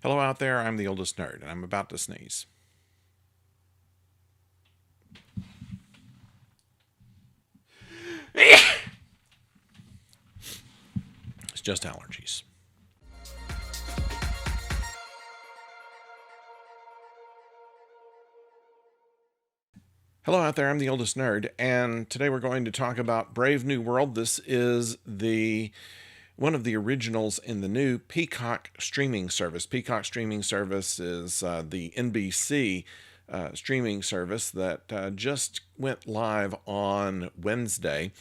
Hello out there, I'm the oldest nerd, and I'm about to sneeze. It's just allergies. Hello out there, I'm the oldest nerd, and today we're going to talk about Brave New World. This is the one of the originals in the new Peacock streaming service. Peacock streaming service is the NBC streaming service that just went live on Wednesday,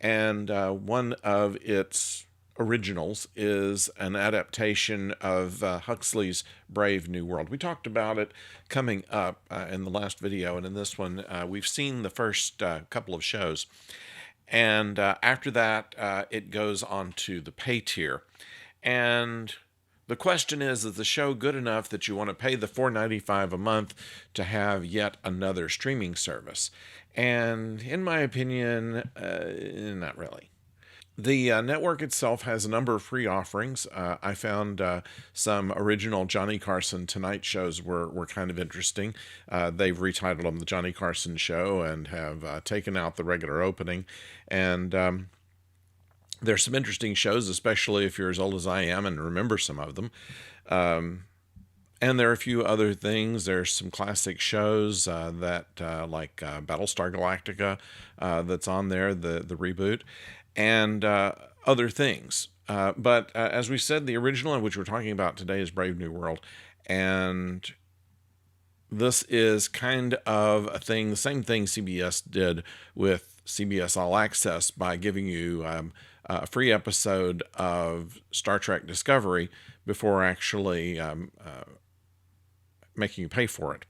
and one of its originals is an adaptation of Huxley's Brave New World. We talked about it coming up in the last video, and in this one, we've seen the first couple of shows. And after that, it goes on to the pay tier. And the question is the show good enough that you want to pay the $4.95 a month to have yet another streaming service? And in my opinion, not really. The network itself has a number of free offerings. I found some original Johnny Carson Tonight shows were kind of interesting. They've retitled them The Johnny Carson Show and have taken out the regular opening. And there's some interesting shows, especially if you're as old as I am and remember some of them. And there are a few other things. There's some classic shows like Battlestar Galactica that's on there, the reboot, and other things. But as we said, the original, which we're talking about today, is Brave New World. And this is kind of a thing, the same thing CBS did with CBS All Access by giving you a free episode of Star Trek Discovery before actually making you pay for it.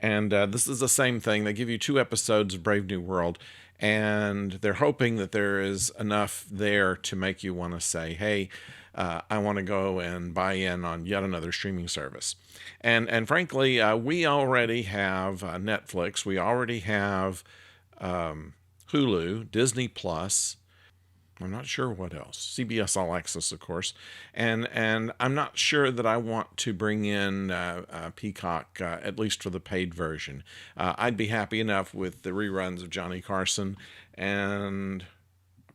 And this is the same thing. They give you 2 episodes of Brave New World, and they're hoping that there is enough there to make you want to say, hey, I want to go and buy in on yet another streaming service. And frankly, we already have Netflix. We already have Hulu, Disney Plus. I'm not sure what else. CBS All Access, of course. And I'm not sure that I want to bring in Peacock, at least for the paid version. I'd be happy enough with the reruns of Johnny Carson and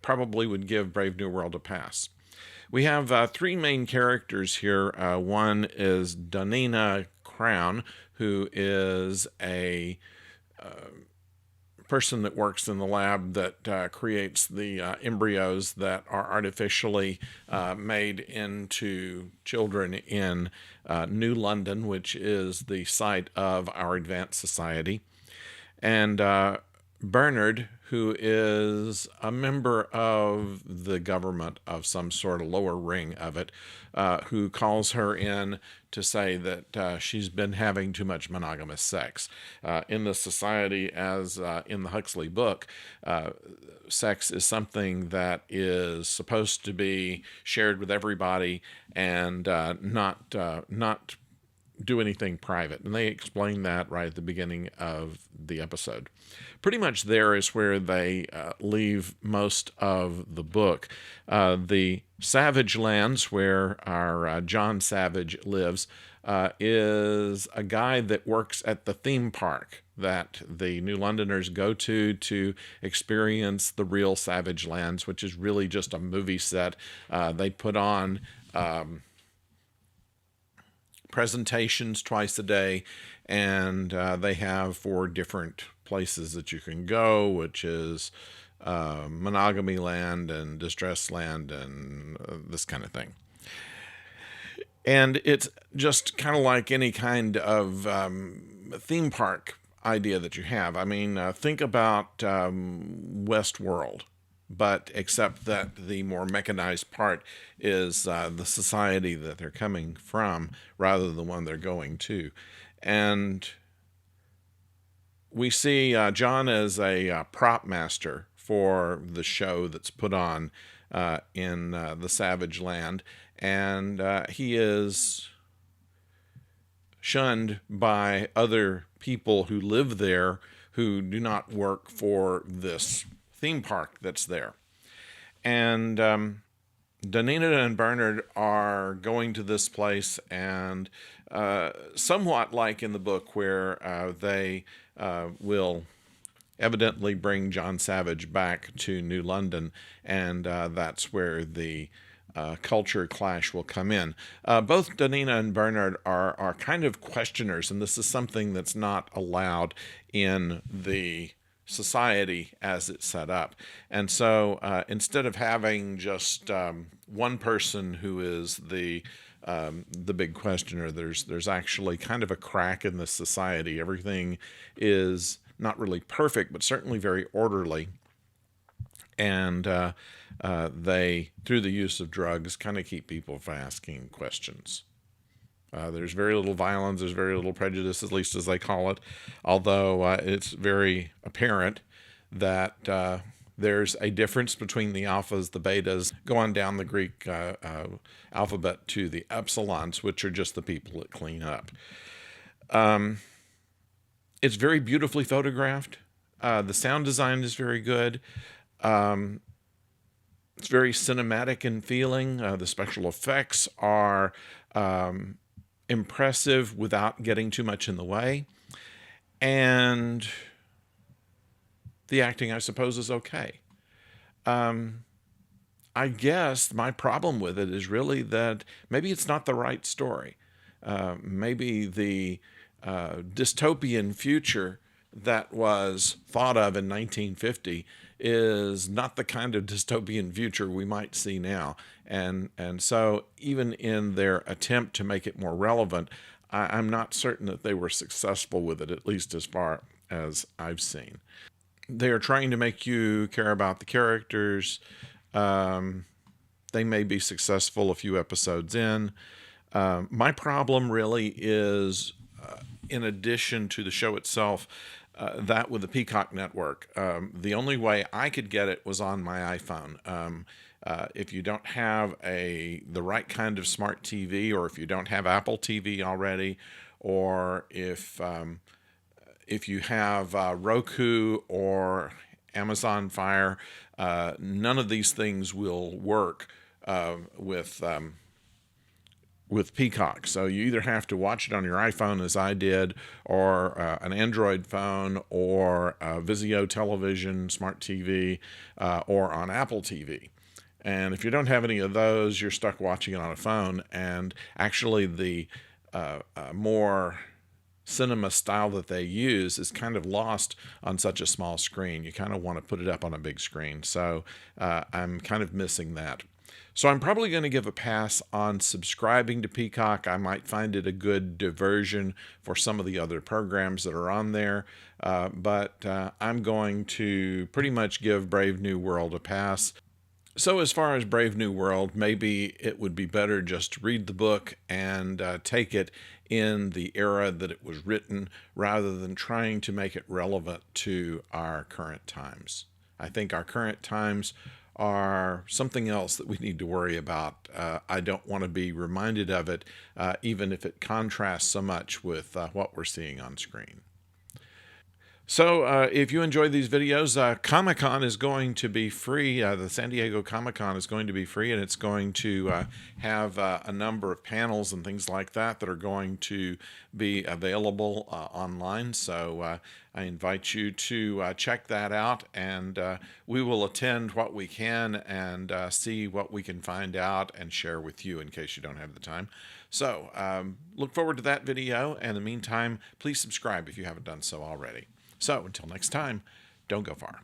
probably would give Brave New World a pass. We have 3 main characters here. One is Donina Crown, who is a person that works in the lab that creates the embryos that are artificially made into children in New London, which is the site of our advanced society. And Bernard, who is a member of the government of some sort of lower ring of it, who calls her in to say that she's been having too much monogamous sex. In the society, as in the Huxley book, sex is something that is supposed to be shared with everybody and not do anything private. And they explain that right at the beginning of the episode. Pretty much there is where they leave most of the book. The Savage Lands, where our John Savage lives, is a guy that works at the theme park that the New Londoners go to experience the real Savage Lands, which is really just a movie set. They put on presentations twice a day, and they have 4 different places that you can go, which is Monogamy Land and Distress Land and this kind of thing. And it's just kind of like any kind of theme park idea that you have. I mean, think about Westworld, but except that the more mechanized part is the society that they're coming from rather than the one they're going to. And we see John as a prop master for the show that's put on in the Savage Land, and he is shunned by other people who live there who do not work for this theme park that's there. And Danina and Bernard are going to this place, and somewhat like in the book where they will evidently bring John Savage back to New London, and that's where the culture clash will come in. Both Danina and Bernard are kind of questioners, and this is something that's not allowed in the society as it's set up. And so instead of having just one person who is the big questioner, there's actually kind of a crack in the society. Everything is not really perfect, but certainly very orderly. And they, through the use of drugs, kind of keep people from asking questions. There's very little violence, there's very little prejudice, at least as they call it, although it's very apparent that there's a difference between the alphas, the betas, go on down the Greek alphabet to the epsilons, which are just the people that clean up. It's very beautifully photographed. The sound design is very good. It's very cinematic in feeling. The special effects are impressive without getting too much in the way. And the acting, I suppose, is okay. I guess my problem with it is really that maybe it's not the right story. Maybe the dystopian future that was thought of in 1950 is not the kind of dystopian future we might see now. And so even in their attempt to make it more relevant, I'm not certain that they were successful with it, at least as far as I've seen. They are trying to make you care about the characters. They may be successful a few episodes in. My problem really is, in addition to the show itself, that with the Peacock network. The only way I could get it was on my iPhone. If you don't have the right kind of smart TV, or if you don't have Apple TV already, or if you have Roku or Amazon Fire, none of these things will work with Peacock. So you either have to watch it on your iPhone, as I did, or an Android phone, or Vizio television, smart TV, or on Apple TV. And if you don't have any of those, you're stuck watching it on a phone. And actually the more cinema style that they use is kind of lost on such a small screen. You kind of want to put it up on a big screen. So I'm kind of missing that. So I'm probably going to give a pass on subscribing to Peacock. I might find it a good diversion for some of the other programs that are on there. But I'm going to pretty much give Brave New World a pass. So as far as Brave New World, maybe it would be better just to read the book and take it in the era that it was written, rather than trying to make it relevant to our current times. I think our current times are something else that we need to worry about. I don't want to be reminded of it, even if it contrasts so much with what we're seeing on screen. So if you enjoy these videos, Comic-Con is going to be free. The San Diego Comic-Con is going to be free, and it's going to have a number of panels and things like that that are going to be available online. So I invite you to check that out, and we will attend what we can and see what we can find out and share with you in case you don't have the time. So look forward to that video, and in the meantime, please subscribe if you haven't done so already. So until next time, don't go far.